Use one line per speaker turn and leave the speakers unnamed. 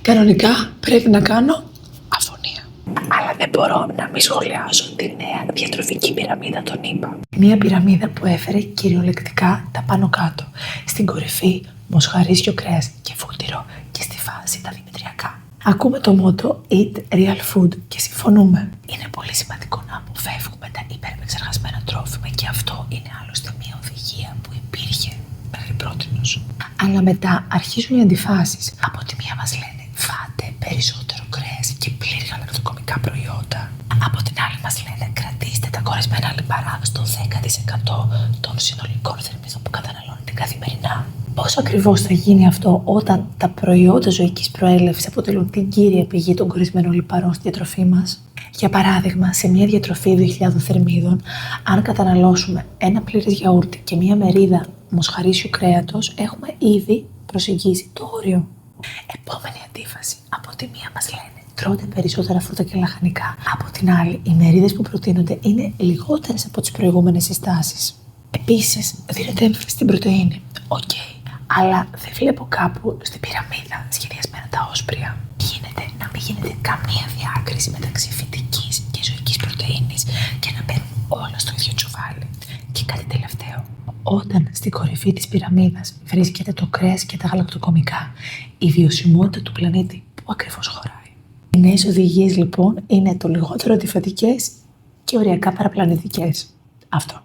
Κανονικά πρέπει να κάνω αφωνία. Αλλά δεν μπορώ να μην σχολιάσω τη νέα διατροφική πυραμίδα των ΗΠΑ. Μία πυραμίδα που έφερε κυριολεκτικά τα πάνω κάτω. Στην κορυφή μοσχαρίσιο κρέας και βούτυρο και στη βάση τα δημητριακά. Ακούμε το μότο Eat Real Food και συμφωνούμε. Είναι πολύ σημαντικό να αποφεύγουμε τα υπερεπεξεργασμένα τρόφιμα και αυτό είναι άλλωστε μια οδηγία που υπήρχε μέχρι πρότινος. Αλλά μετά αρχίζουν οι αντιφάσεις. Από τη μία μας λένε φάτε περισσότερο κρέας και πλήρη γαλακτοκομικά προϊόντα. Από την άλλη μας λένε κρατήστε τα κορεσμένα λιπαρά στο 10% των συνολικών θερμίδων που καταναλώνετε καθημερινά. Πώς ακριβώς θα γίνει αυτό όταν τα προϊόντα ζωικής προέλευσης αποτελούν την κύρια πηγή των κορεσμένων λιπαρών στη διατροφή μας? Για παράδειγμα, σε μια διατροφή 2.000 θερμίδων, αν καταναλώσουμε ένα πλήρες γιαούρτι και μια μερίδα μοσχαρίσιου κρέατος, έχουμε ήδη προσεγγίσει το όριο. Επόμενη αντίφαση. Από τη μία μας λένε τρώτε περισσότερα φρούτα και λαχανικά. Από την άλλη, οι μερίδες που προτείνονται είναι λιγότερες από τις προηγούμενες συστάσεις. Επίσης, δίνεται έμφαση στην πρωτεΐνη. Οκ. Αλλά δεν βλέπω κάπου στην πυραμίδα σχεδιασμένα τα όσπρια. Γίνεται να μην γίνεται καμία διάκριση μεταξύ φυτικής και ζωικής πρωτεΐνης και να μπαίνουν όλα στο ίδιο τσουβάλι. Και κάτι τελευταίο. Όταν στην κορυφή της πυραμίδας βρίσκεται το κρέας και τα γαλακτοκομικά, η βιωσιμότητα του πλανήτη πού ακριβώς χωράει? Οι νέες οδηγίες λοιπόν είναι το λιγότερο αντιφατικές και οριακά παραπλανητικές. Αυτό.